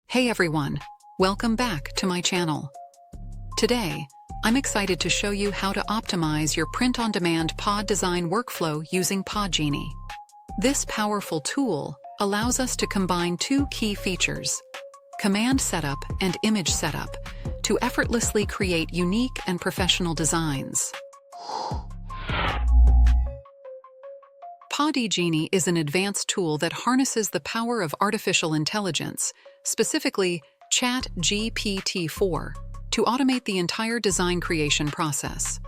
Hey everyone, welcome back to my channel. Today, I'm excited to show you how to optimize your print-on-demand pod design workflow using PODGenie. This powerful tool allows us to combine two key features, command setup and image setup, to effortlessly create unique and professional designs. PODGenie is an advanced tool that harnesses the power of artificial intelligence, specifically ChatGPT-4, to automate the entire design creation process.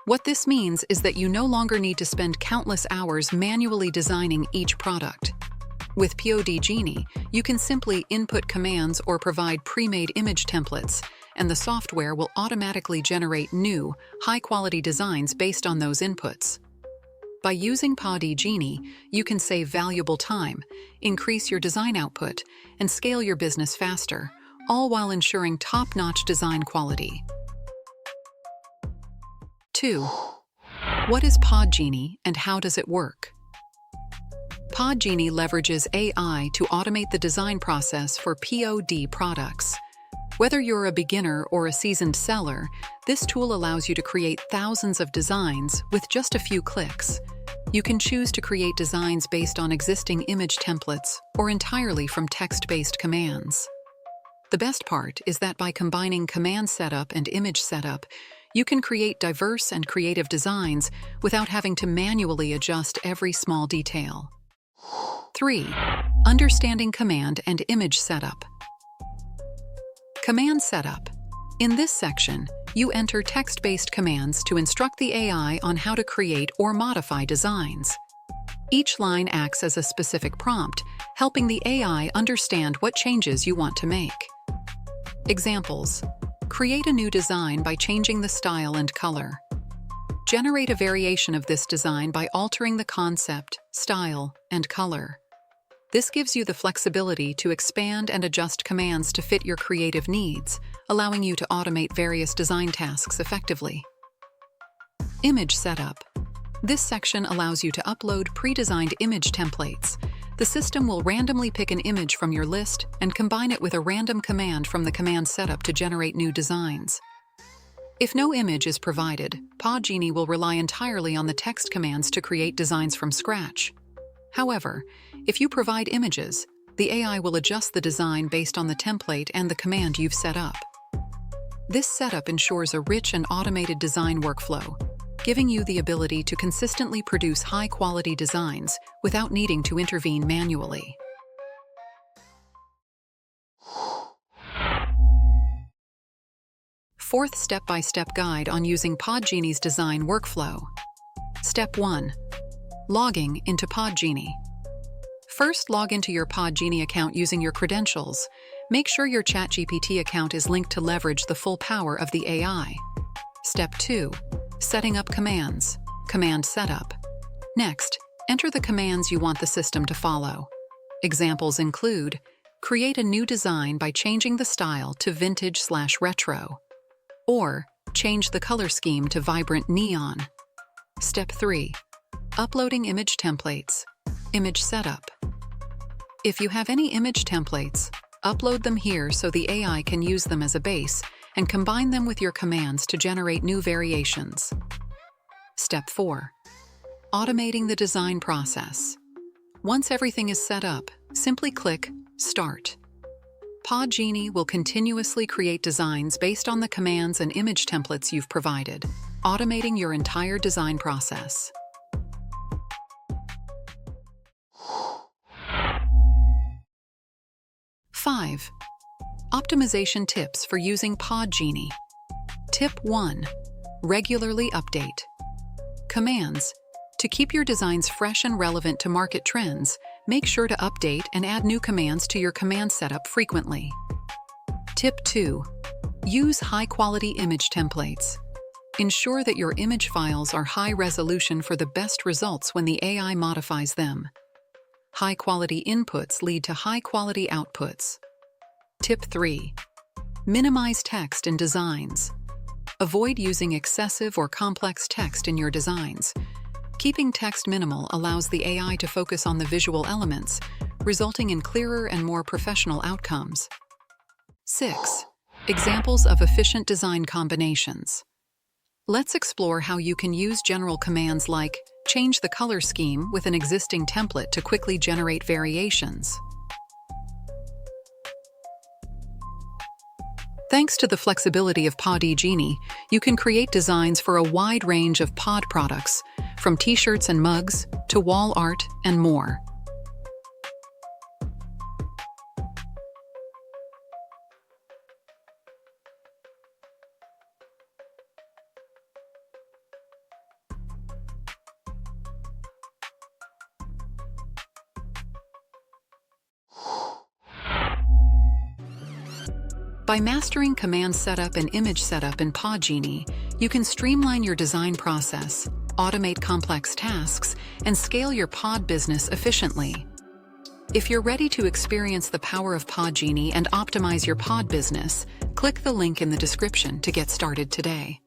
What this means is that you no longer need to spend countless hours manually designing each product. With PODGenie, you can simply input commands or provide pre-made image templates, and the software will automatically generate new, high-quality designs based on those inputs. By using PODGenie, you can save valuable time, increase your design output, and scale your business faster, all while ensuring top-notch design quality. 2. What is PODGenie and how does it work? PODGenie leverages AI to automate the design process for POD products. Whether you're a beginner or a seasoned seller, this tool allows you to create thousands of designs with just a few clicks. You can choose to create designs based on existing image templates or entirely from text-based commands. The best part is that by combining command setup and image setup, you can create diverse and creative designs without having to manually adjust every small detail. 3. Understanding command and image setup. Command setup. In this section, you enter text-based commands to instruct the AI on how to create or modify designs. Each line acts as a specific prompt, helping the AI understand what changes you want to make. Examples: create a new design by changing the style and color. Generate a variation of this design by altering the concept, style, and color. This gives you the flexibility to expand and adjust commands to fit your creative needs, allowing you to automate various design tasks effectively. Image setup. This section allows you to upload pre-designed image templates. The system will randomly pick an image from your list and combine it with a random command from the command setup to generate new designs. If no image is provided, PODGenie will rely entirely on the text commands to create designs from scratch. However, if you provide images, the AI will adjust the design based on the template and the command you've set up. This setup ensures a rich and automated design workflow, giving you the ability to consistently produce high-quality designs without needing to intervene manually. Fourth step-by-step guide on using PODGenie's design workflow. Step 1. Logging into PODGenie. First, log into your PODGenie account using your credentials. Make sure your ChatGPT account is linked to leverage the full power of the AI. Step 2. Setting up commands. Command setup. Next, enter the commands you want the system to follow. Examples include: create a new design by changing the style to vintage/retro, or change the color scheme to vibrant neon. Step 3. Uploading image templates. Image setup. If you have any image templates, upload them here so the AI can use them as a base and combine them with your commands to generate new variations. Step 4. Automating the design process. Once everything is set up, simply click Start. PODGenie will continuously create designs based on the commands and image templates you've provided, automating your entire design process. 5. Optimization tips for using PODGenie. Tip 1. Regularly update. Commands. To keep your designs fresh and relevant to market trends, make sure to update and add new commands to your command setup frequently. Tip 2. Use high-quality image templates. Ensure that your image files are high resolution for the best results when the AI modifies them. High-quality inputs lead to high-quality outputs. Tip 3. Minimize text in designs. Avoid using excessive or complex text in your designs. Keeping text minimal allows the AI to focus on the visual elements, resulting in clearer and more professional outcomes. 6. Examples of efficient design combinations. Let's explore how you can use general commands like change the color scheme with an existing template to quickly generate variations. Thanks to the flexibility of PODGenie, you can create designs for a wide range of pod products, from t-shirts and mugs to wall art and more. By mastering command setup and image setup in PODGenie, you can streamline your design process, automate complex tasks, and scale your pod business efficiently. If you're ready to experience the power of PODGenie and optimize your pod business, click the link in the description to get started today.